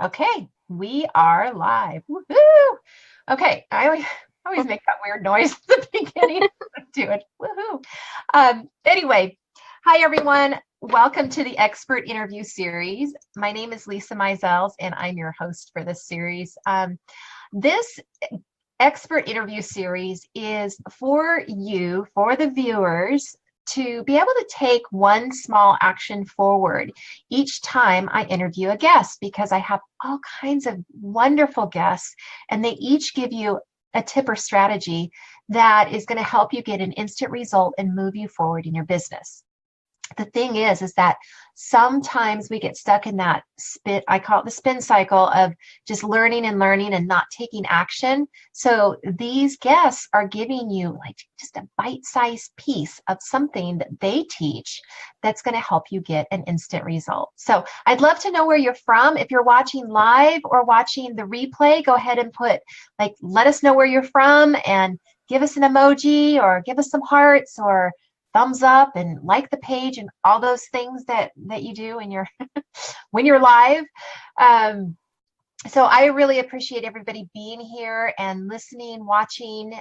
Okay, we are live. Woohoo! Okay, I always make that weird noise at the beginning. Do it. Woohoo! Anyway, hi everyone. Welcome to the expert interview series. My name is Lisa Mizels, and I'm your host for this series. This expert interview series is for you, for the viewers, to be able to take one small action forward each time I interview a guest, because I have all kinds of wonderful guests and they each give you a tip or strategy that is going to help you get an instant result and move you forward in your business. The thing is that sometimes we get stuck in that spin, I call it the spin cycle of just learning and learning and not taking action. So these guests are giving you like just a bite-sized piece of something that they teach that's going to help you get an instant result. So I'd love to know where you're from. If you're watching live or watching the replay, go ahead and let us know where you're from and give us an emoji or give us some hearts or thumbs up and like the page and all those things that you do when you're when you're live. So I really appreciate everybody being here and listening, watching,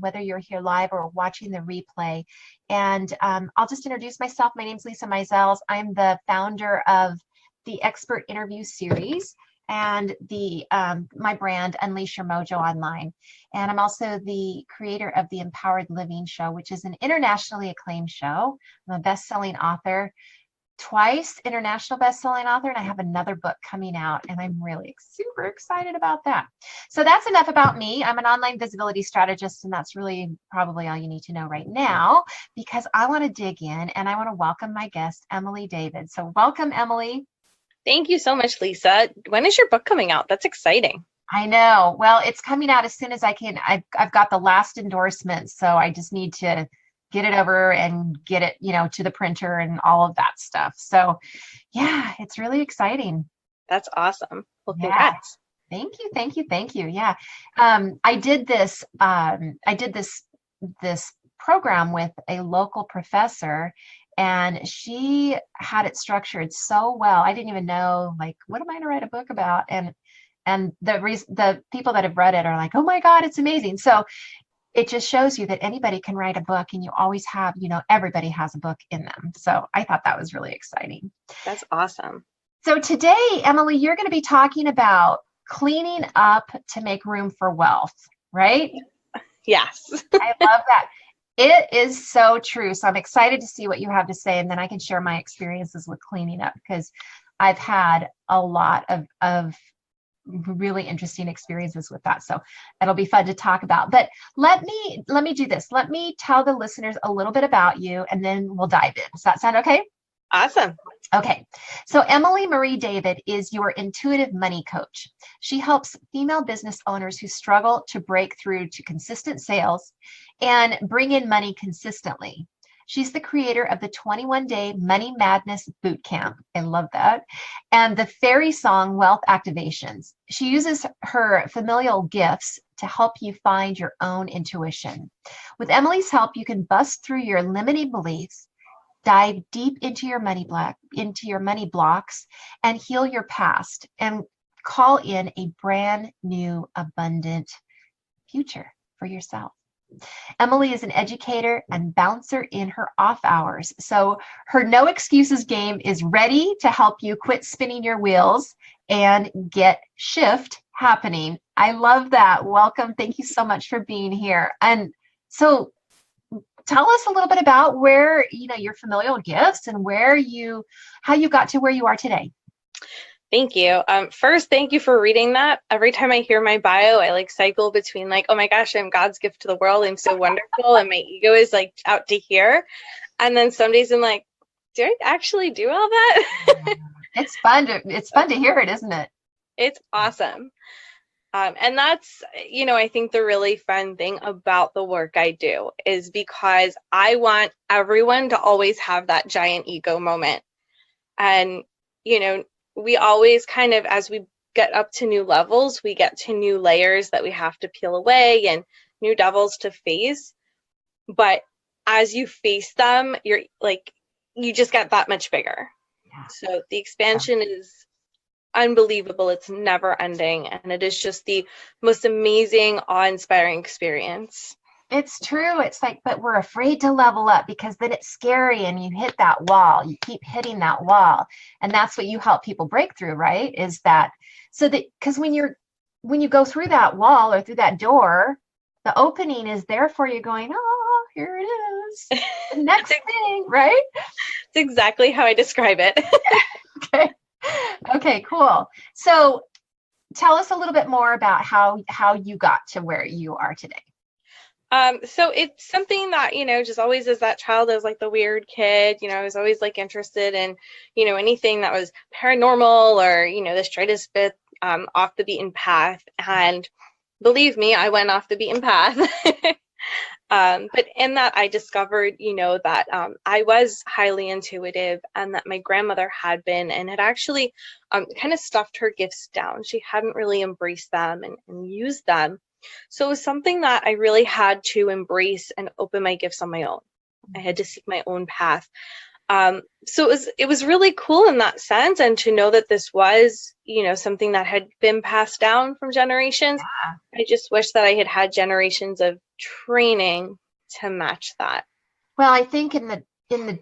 whether you're here live or watching the replay. And I'll just introduce myself. My name's Lisa Mizels. I'm the founder of the Expert Interview Series and my brand, Unleash Your Mojo Online. And I'm also the creator of the Empowered Living Show, which is an internationally acclaimed show. I'm a best-selling author, twice international best-selling author, and I have another book coming out, and I'm really super excited about that. So that's enough about me. I'm an online visibility strategist, and that's really probably all you need to know right now, because I want to dig in and I want to welcome my guest, Emily David. So welcome, Emily. Thank you so much, Lisa. When is your book coming out? That's exciting. I know. Well, it's coming out as soon as I can. I've got the last endorsement, so I just need to get it over and get it, to the printer and all of that stuff. So, yeah, it's really exciting. That's awesome. Well, Yeah. congrats. Thank you, thank you, thank you. Yeah. I did this. This program with a local professor, and she had it structured so well. I didn't even know, like, what am I going to write a book about? And the people that have read it are like, oh my God, it's amazing. So it just shows you that anybody can write a book, and you always have, everybody has a book in them. So I thought that was really exciting. That's awesome. So today, Emily, you're going to be talking about cleaning up to make room for wealth, right? Yes. I love that. It is so true. So I'm excited to see what you have to say, and then I can share my experiences with cleaning up, because I've had a lot of really interesting experiences with that. So it'll be fun to talk about. But let me do this. Let me tell the listeners a little bit about you, and then we'll dive in. Does that sound okay? Awesome. Okay, so Emily Marie David is your intuitive money coach. She helps female business owners who struggle to break through to consistent sales and bring in money consistently. She's the creator of the 21-day Money Madness Bootcamp. I love that. And the fairy song Wealth Activations. She uses her familial gifts to help you find your own intuition. With Emily's help, you can bust through your limiting beliefs, dive deep into your money blocks, and heal your past, and call in a brand new abundant future for yourself. Emily is an educator and bouncer in her off hours. So her no excuses game is ready to help you quit spinning your wheels and get shift happening. I love that. Welcome. Thank you so much for being here. And so tell us a little bit about where, your familial gifts and how you got to where you are today. Thank you. First, thank you for reading that. Every time I hear my bio, I cycle between oh my gosh, I'm God's gift to the world. I'm so wonderful. And my ego is out to here. And then some days I'm like, did I actually do all that? It's fun to hear it, isn't it? It's awesome. And that's, I think the really fun thing about the work I do is because I want everyone to always have that giant ego moment. And, we always kind of, as we get up to new levels, we get to new layers that we have to peel away and new devils to face. But as you face them, you just get that much bigger. Yeah. So the expansion is unbelievable. It's never ending. And it is just the most amazing, awe-inspiring experience. It's true. It's like, but we're afraid to level up because then it's scary and you hit that wall. You keep hitting that wall. And that's what you help people break through, right? Is that so that because when you go through that wall or through that door, the opening is there for you going, oh, here it is. The next thing, right? It's exactly how I describe it. Okay. Okay, cool. So tell us a little bit more about how you got to where you are today. So it's something that, just always as that child, I was like the weird kid, I was always like interested in, anything that was paranormal or, the straightest bit off the beaten path. And believe me, I went off the beaten path. But in that, I discovered, that I was highly intuitive and that my grandmother had been and had actually kind of stuffed her gifts down. She hadn't really embraced them and used them. So it was something that I really had to embrace and open my gifts on my own. I had to seek my own path. So it was really cool in that sense, and to know that this was, something that had been passed down from generations. Yeah. I just wish that I had had generations of training to match that. Well, I think in the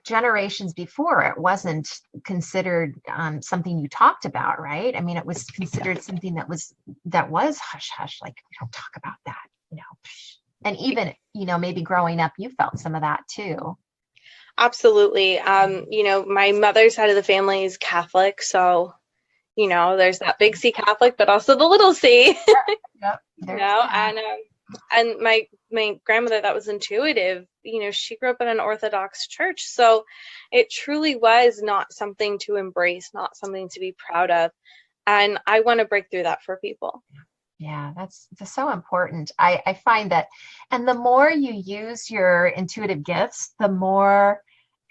generations before, it wasn't considered something you talked about, right? I mean, it was considered something that was hush hush, like we don't talk about that, And even, maybe growing up, you felt some of that too. Absolutely. My mother's side of the family is Catholic, so there's that big C Catholic, but also the little C. Yep. And my grandmother that was intuitive, she grew up in an Orthodox church, so it truly was not something to embrace, not something to be proud of, and I want to break through that for people. Yeah, that's so important. I find that, and the more you use your intuitive gifts, the more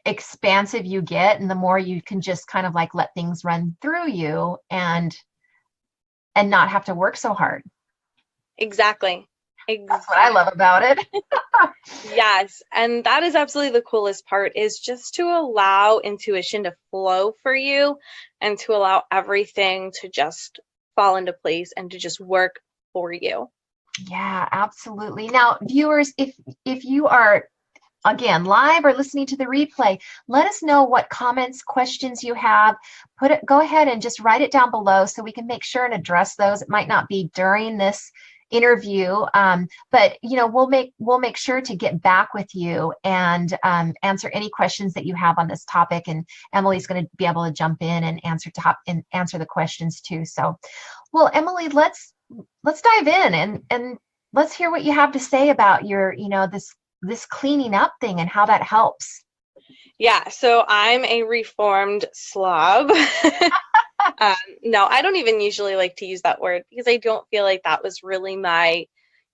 expansive you get, and the more you can just kind of like let things run through you and not have to work so hard. Exactly. That's what I love about it. Yes, and that is absolutely the coolest part, is just to allow intuition to flow for you and to allow everything to just fall into place and to just work for you. Yeah, absolutely. Now, viewers, if you are again live or listening to the replay, let us know what comments, questions you have. Go ahead and just write it down below so we can make sure and address those. It might not be during this interview, but we'll make sure to get back with you and answer any questions that you have on this topic. And Emily's going to be able to jump in and answer the questions too. So, well, Emily, let's dive in and let's hear what you have to say about your this cleaning up thing and how that helps. Yeah, so I'm a reformed slob. No, I don't even usually like to use that word because I don't feel like that was really my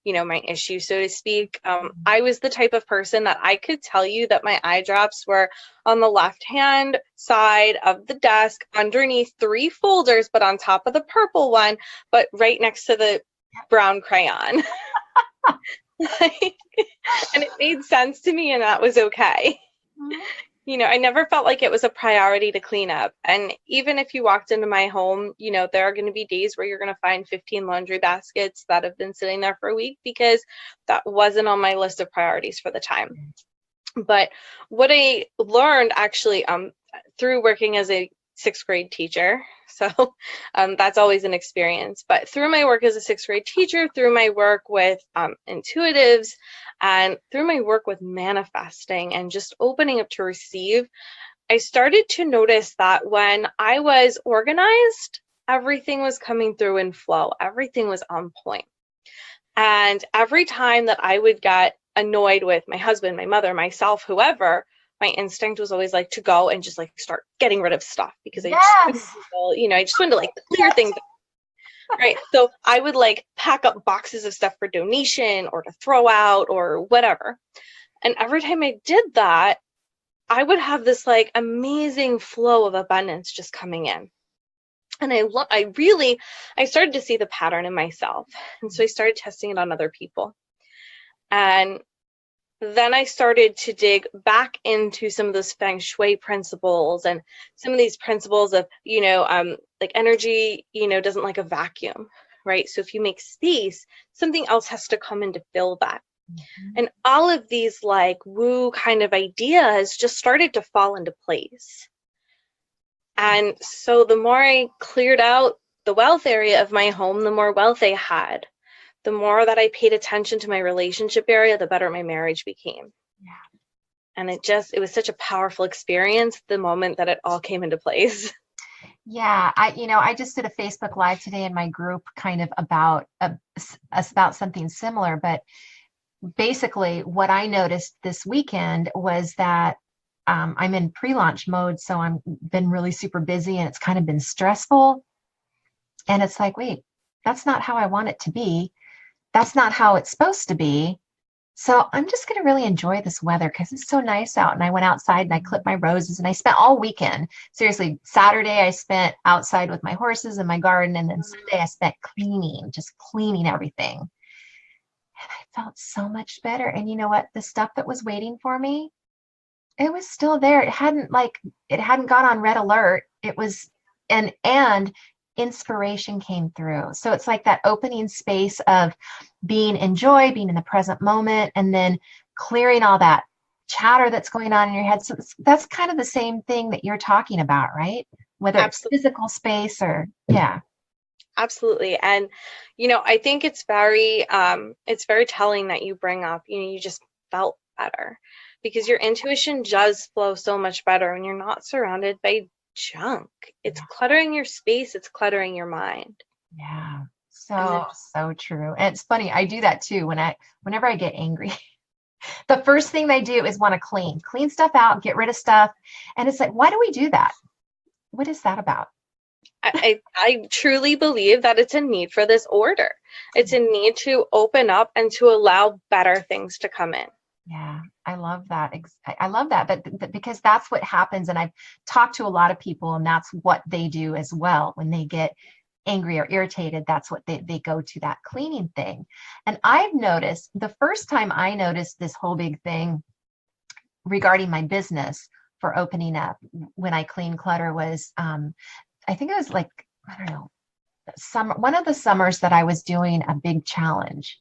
issue, so to speak. I was the type of person that I could tell you that my eye drops were on the left-hand side of the desk underneath 3 folders, but on top of the purple one, but right next to the brown crayon. And it made sense to me, and that was okay. I never felt like it was a priority to clean up. And even if you walked into my home, there are going to be days where you're going to find 15 laundry baskets that have been sitting there for a week because that wasn't on my list of priorities for the time. But what I learned actually through working as a 6th grade teacher, so that's always an experience, but through my work as a 6th grade teacher, through my work with intuitives, and through my work with manifesting and just opening up to receive, I started to notice that when I was organized, everything was coming through in flow. Everything was on point. And every time that I would get annoyed with my husband, my mother, myself, whoever, my instinct was always like to go and just like start getting rid of stuff because I just wanted to like clear things up. Right. So I would like pack up boxes of stuff for donation or to throw out or whatever. And every time I did that, I would have this like amazing flow of abundance just coming in. And I started to see the pattern in myself. And so I started testing it on other people. And then I started to dig back into some of those Feng Shui principles and some of these principles of, like energy, doesn't like a vacuum, right? So if you make space, something else has to come in to fill that. Mhm. And all of these like woo kind of ideas just started to fall into place. And so the more I cleared out the wealth area of my home, the more wealth I had. The more that I paid attention to my relationship area, the better my marriage became. Yeah. And it was such a powerful experience the moment that it all came into place. Yeah, I just did a Facebook Live today in my group kind of about something similar, but basically what I noticed this weekend was that I'm in pre-launch mode, so I'm been really super busy and it's kind of been stressful. And it's like, wait, that's not how I want it to be. That's not how it's supposed to be. So I'm just going to really enjoy this weather because it's so nice out. And I went outside and I clipped my roses and I spent all weekend. Seriously, Saturday I spent outside with my horses in my garden. And then Sunday I spent cleaning, just cleaning everything. And I felt so much better. And you know what? The stuff that was waiting for me, it was still there. It hadn't gone on red alert. It was and inspiration came through. So it's like that opening space of being in joy, being in the present moment, and then clearing all that chatter that's going on in your head. So that's kind of the same thing that you're talking about, right? Whether it's Absolutely. physical space or yeah. Absolutely. And, I think it's very telling that you bring up, you just felt better because your intuition does flow so much better when you're not surrounded by junk. It's cluttering your space, it's cluttering your mind. Yeah. And then, So true. And it's funny, I do that too whenever I get angry. The first thing they do is want to clean stuff out, get rid of stuff. And it's like, why do we do that? What is that about? I truly believe that it's a need for this order. It's a need to open up and to allow better things to come in. Yeah, I love that. I love that, but because that's what happens. And I've talked to a lot of people, and that's what they do as well. When they get angry or irritated, that's what they go to that cleaning thing. And I've noticed the first time I noticed this whole big thing regarding my business for opening up when I clean clutter was I think it was like, I don't know, one of the summers that I was doing a big challenge.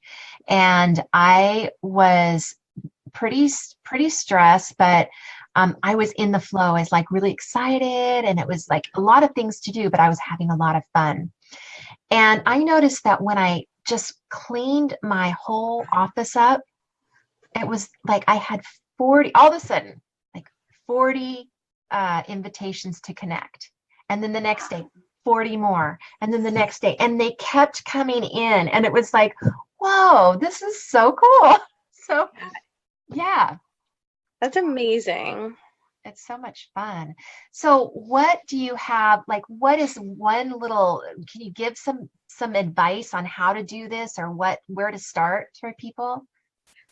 And I was pretty stressed, but I was in the flow. I was like really excited and it was like a lot of things to do, but I was having a lot of fun. And I noticed that when I just cleaned my whole office up, it was like I had 40, all of a sudden, like 40 invitations to connect. And then the next day, 40 more. And then the next day, and they kept coming in. And it was like, whoa, this is so cool. So, yeah, That's amazing. it's so much fun. So, what do you have? Like, what is one little, can you give some advice on how to do this or where to start for people?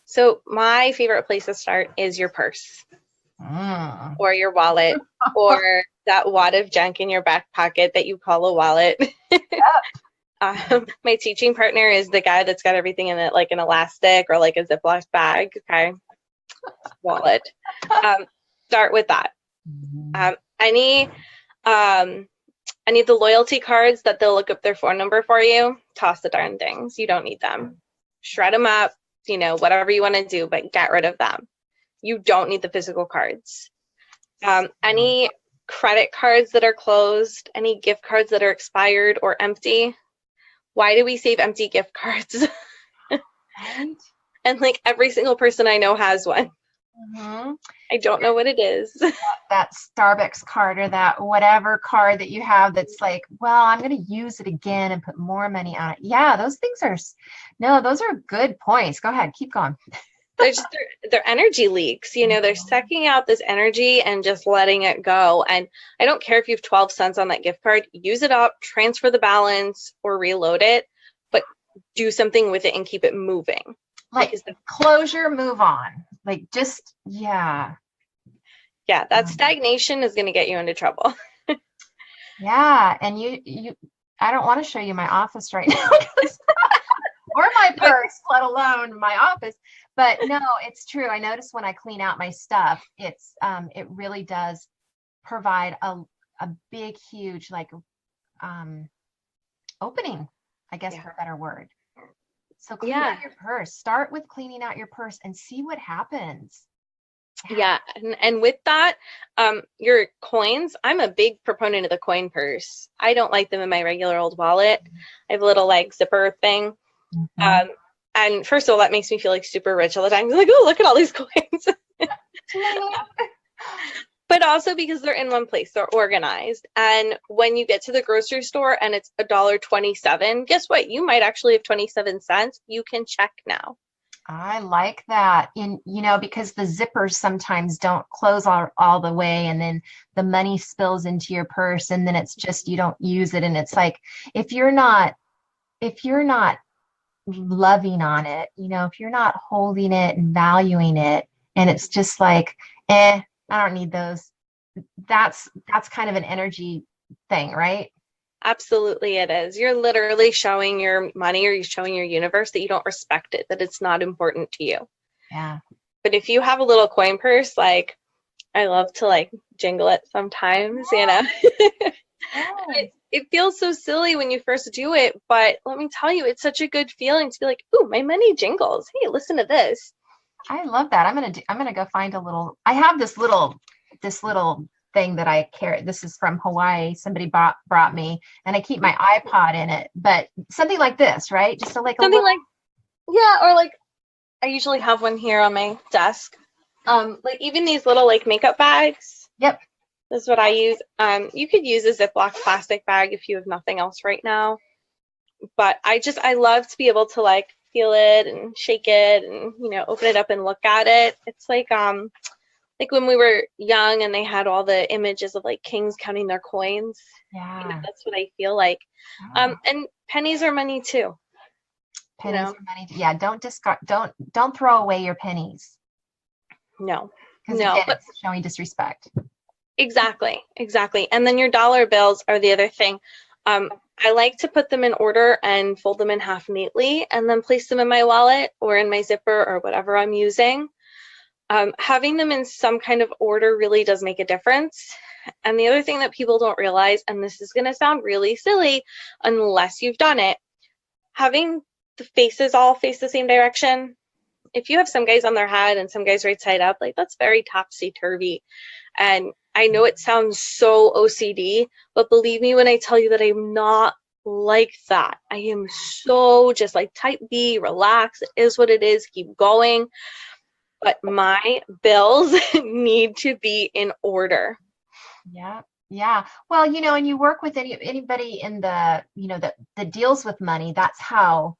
So my favorite place to start is your purse Mm. or your wallet or that wad of junk in your back pocket that you call a wallet. My teaching partner is the guy that's got everything in it, like an elastic or like a Ziploc bag. Okay, wallet. Start with that. Any of the loyalty cards that they'll look up their phone number for you, toss the darn things. You don't need them. Shred them up, whatever you want to do, but get rid of them. You don't need the physical cards. Any credit cards that are closed, any gift cards that are expired or empty. Why do we save empty gift cards? Right? And like every single person I know has one. Mm-hmm. I don't know what it is. That Starbucks card or that whatever card that you have that's like, well, I'm going to use it again and put more money on it. Yeah, those things no, those are good points. Go ahead, keep going. They're energy leaks. They're sucking out this energy and just letting it go. And I don't care if you have 12 cents on that gift card, use it up, transfer the balance or reload it, but do something with it and keep it moving. Like closure, move on. Like just, yeah. Yeah, that stagnation is going to get you into trouble. Yeah. And you, I don't want to show you my office right now. or my purse, let alone my office. But no, it's true. I notice when I clean out my stuff, it really does provide a big, huge like opening, I guess, for a better word. So clean out your purse. Start with cleaning out your purse and see what happens. Yeah. And with that, your coins, I'm a big proponent of the coin purse. I don't like them in my regular old wallet. I have a little like zipper thing. And first of all, that makes me feel like super rich all the time. I'm like, oh, look at all these coins. But also because they're in one place, they're organized. And when you get to the grocery store and it's $1.27, guess what? You might actually have 27 cents. You can check now. I like that. Because the zippers sometimes don't close all the way, and then the money spills into your purse, and then it's just you don't use it. And it's like if you're not loving on it, if you're not holding it and valuing it, and it's just like, I don't need those. That's kind of an energy thing, right? Absolutely it is. You're literally showing your money, or you're showing your universe that you don't respect it, that it's not important to you. Yeah. But if you have a little coin purse, like I love to like jingle it sometimes, It feels so silly when you first do it, but let me tell you, it's such a good feeling to be like, ooh, my money jingles. Hey, listen to this. I love that. I'm gonna go find I have this little thing that I carry. This is from Hawaii. Somebody brought me, and I keep my iPod in it. But something like this, right? Just like something like, or like I usually have one here on my desk. Like even these little like makeup bags. Yep. This is what I use. You could use a Ziploc plastic bag if you have nothing else right now. But I love to be able to like feel it and shake it and open it up and look at it. It's like when we were young and they had all the images of like kings counting their coins. Yeah. That's what I feel like. And pennies are money too. Pennies are money. Yeah. Don't discard. Don't throw away your pennies. No. Because again, it's showing disrespect. Exactly. And then your dollar bills are the other thing. I like to put them in order and fold them in half neatly and then place them in my wallet or in my zipper or whatever I'm using. Having them in some kind of order really does make a difference. And the other thing that people don't realize, and this is going to sound really silly unless you've done it, having the faces all face the same direction. If you have some guys on their head and some guys right side up, like that's very topsy-turvy. And I know it sounds so OCD, but believe me when I tell you that I'm not like that. I am so just like type B, relax. It is what it is. Keep going. But my bills need to be in order. Yeah. Yeah. Well, and you work with anybody in the, that deals with money. That's how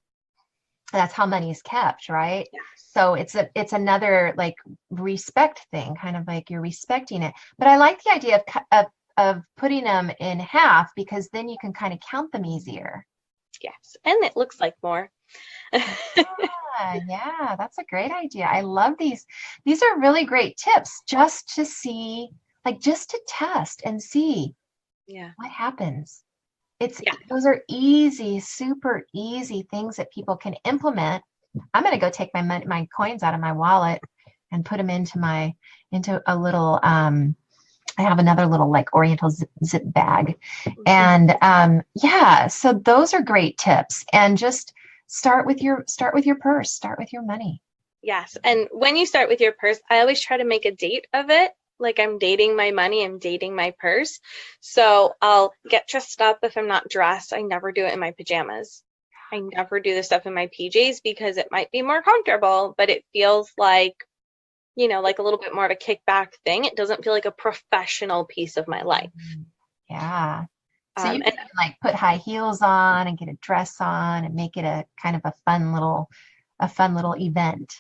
money is kept, right? Yeah. So it's another like respect thing, kind of like you're respecting it. But I like the idea of putting them in half because then you can kind of count them easier. Yes, and it looks like more. Yeah, that's a great idea. I love these. These are really great tips just to see, like just to test and see what happens. Those are easy, super easy things that people can implement. I'm going to go take my coins out of my wallet and put them into a little, I have another little like Oriental zip bag. And so those are great tips. And just start with your purse, start with your money. Yes. And when you start with your purse, I always try to make a date of it. Like I'm dating my money, I'm dating my purse. So I'll get dressed up if I'm not dressed. I never do it in my pajamas. I never do the stuff in my PJs because it might be more comfortable, but it feels like, like a little bit more of a kickback thing. It doesn't feel like a professional piece of my life. Yeah. So you can like put high heels on and get a dress on and make it a kind of a fun little event.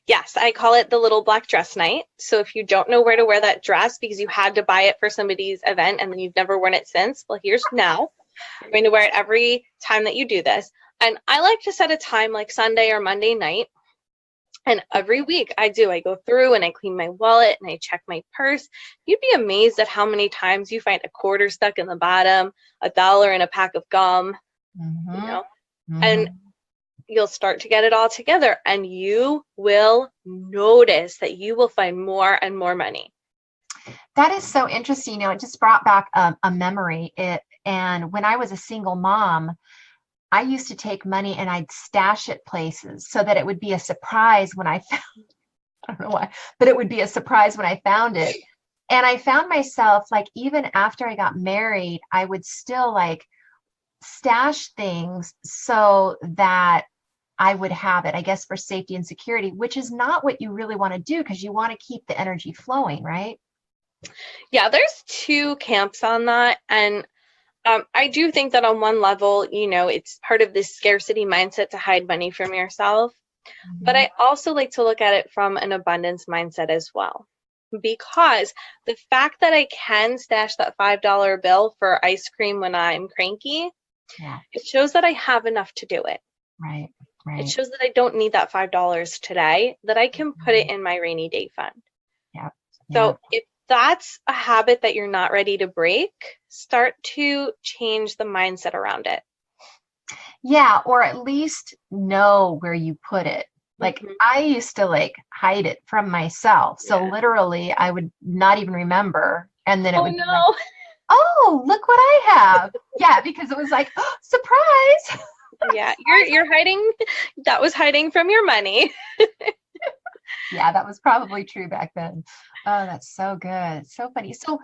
Yes, I call it the little black dress night. So if you don't know where to wear that dress because you had to buy it for somebody's event and then you've never worn it since, well, here's now. You're going to wear it every time that you do this. And I like to set a time like Sunday or Monday night. And every week I go through and I clean my wallet and I check my purse. You'd be amazed at how many times you find a quarter stuck in the bottom, $1 in a pack of gum, Mm-hmm. And you'll start to get it all together, and you will notice that you will find more and more money. That is so interesting. It just brought back a memory. And when I was a single mom, I used to take money and I'd stash it places so that it would be a surprise when I found, I don't know why, but it would be a surprise when I found it. And I found myself, like, even after I got married, I would still like stash things so that I would have it, I guess, for safety and security, which is not what you really want to do, because you want to keep the energy flowing, right? Yeah, there's two camps on that. And I do think that on one level, it's part of this scarcity mindset to hide money from yourself. But I also like to look at it from an abundance mindset as well. Because the fact that I can stash that $5 bill for ice cream when I'm cranky, it shows that I have enough to do it. Right. It shows that I don't need that $5 today, that I can put it in my rainy day fund. Yeah. So if that's a habit that you're not ready to break, start to change the mindset around it. Yeah, or at least know where you put it. Like, I used to like hide it from myself. So literally I would not even remember. And then it would be like, oh, look what I have. Yeah, because it was like, oh, surprise. Yeah, you're hiding. That was hiding from your money. Yeah, that was probably true back then. Oh, that's so good. It's so funny. So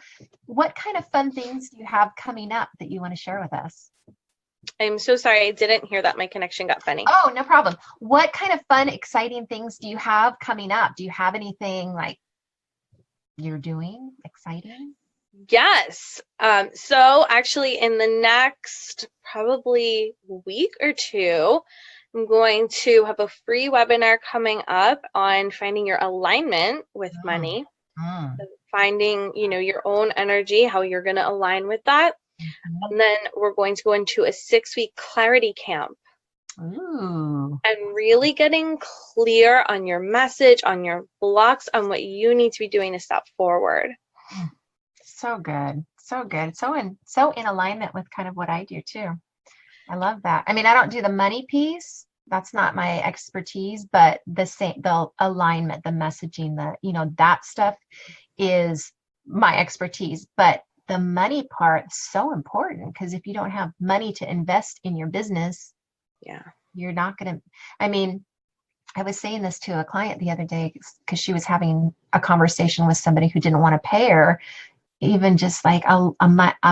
what kind of fun things do you have coming up that you want to share with us? I'm so sorry. I didn't hear that. My connection got funny. Oh, no problem. What kind of fun, exciting things do you have coming up? Do you have anything like you're doing exciting? Yes. So actually in the next probably week or two, I'm going to have a free webinar coming up on finding your alignment with money, finding, your own energy, how you're going to align with that. And then we're going to go into a 6-week clarity camp. Ooh. And really getting clear on your message, on your blocks, on what you need to be doing to step forward. So good. So good. So in alignment with kind of what I do too. I love that. I mean, I don't do the money piece. That's not my expertise, but the alignment, the messaging, that stuff is my expertise. But the money part is so important, because if you don't have money to invest in your business, you're not going to, I mean, I was saying this to a client the other day because she was having a conversation with somebody who didn't want to pay her even just like a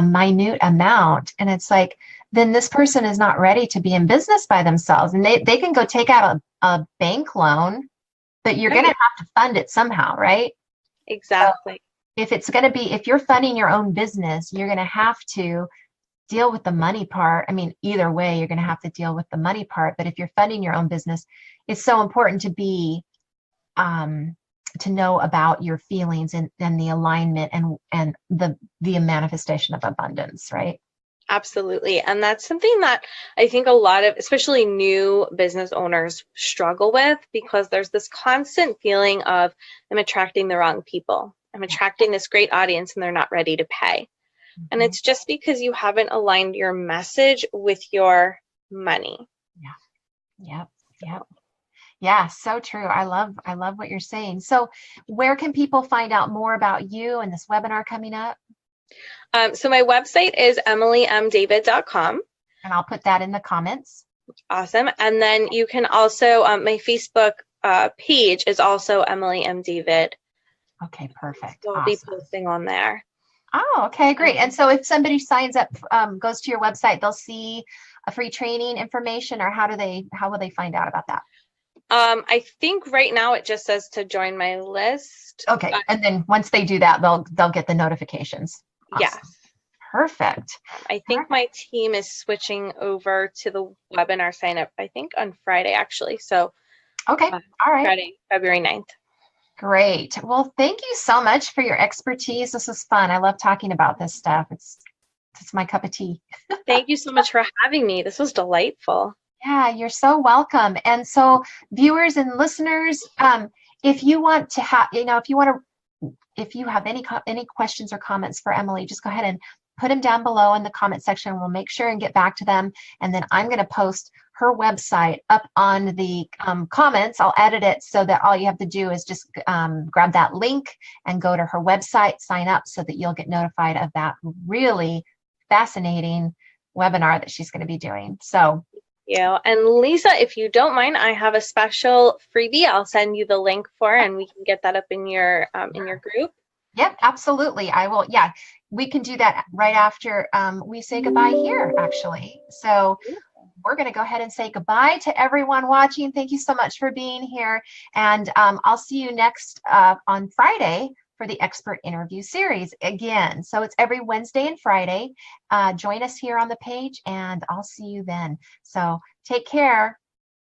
minute amount. And it's like, then this person is not ready to be in business by themselves. And they can go take out a bank loan, but you're going to have to fund it somehow, right? Exactly. So if you're funding your own business, you're going to have to deal with the money part. I mean, either way, you're going to have to deal with the money part. But if you're funding your own business, it's so important to be, to know about your feelings and the alignment and the manifestation of abundance, right? Absolutely. And that's something that I think a lot of, especially new business owners, struggle with, because there's this constant feeling of, I'm attracting the wrong people. I'm attracting this great audience and they're not ready to pay. And it's just because you haven't aligned your message with your money. Yep. Yeah, so true. I love what you're saying. So where can people find out more about you and this webinar coming up? So my website is emilymdavid.com. And I'll put that in the comments. Awesome. And then you can also, my Facebook page is also Emily M. David. Okay, perfect. So I'll be posting on there. Oh, okay, great. And so if somebody signs up, goes to your website, they'll see a free training information, or how will they find out about that? I think right now it just says to join my list. Okay. And then once they do that, they'll get the notifications. Awesome. Yes. Perfect. I think my team is switching over to the webinar sign up, I think on Friday, actually. So okay. All right. Friday, February 9th. Great. Well, thank you so much for your expertise. This was fun. I love talking about this stuff. It's my cup of tea. Thank you so much for having me. This was delightful. Yeah, you're so welcome. And so viewers and listeners, if you want to have, if you have any questions or comments for Emily, just go ahead and put them down below in the comment section. We'll make sure and get back to them. And then I'm going to post her website up on the comments. I'll edit it so that all you have to do is just grab that link and go to her website, sign up so that you'll get notified of that really fascinating webinar that she's going to be doing. So and Lisa, if you don't mind, I have a special freebie I'll send you the link for, and we can get that up in your group. Yep, absolutely. I will. Yeah, we can do that right after we say goodbye here, actually. So we're going to go ahead and say goodbye to everyone watching. Thank you so much for being here. And I'll see you next on Friday for the expert interview series again. So it's every Wednesday and Friday. Join us here on the page, and I'll see you then. So take care.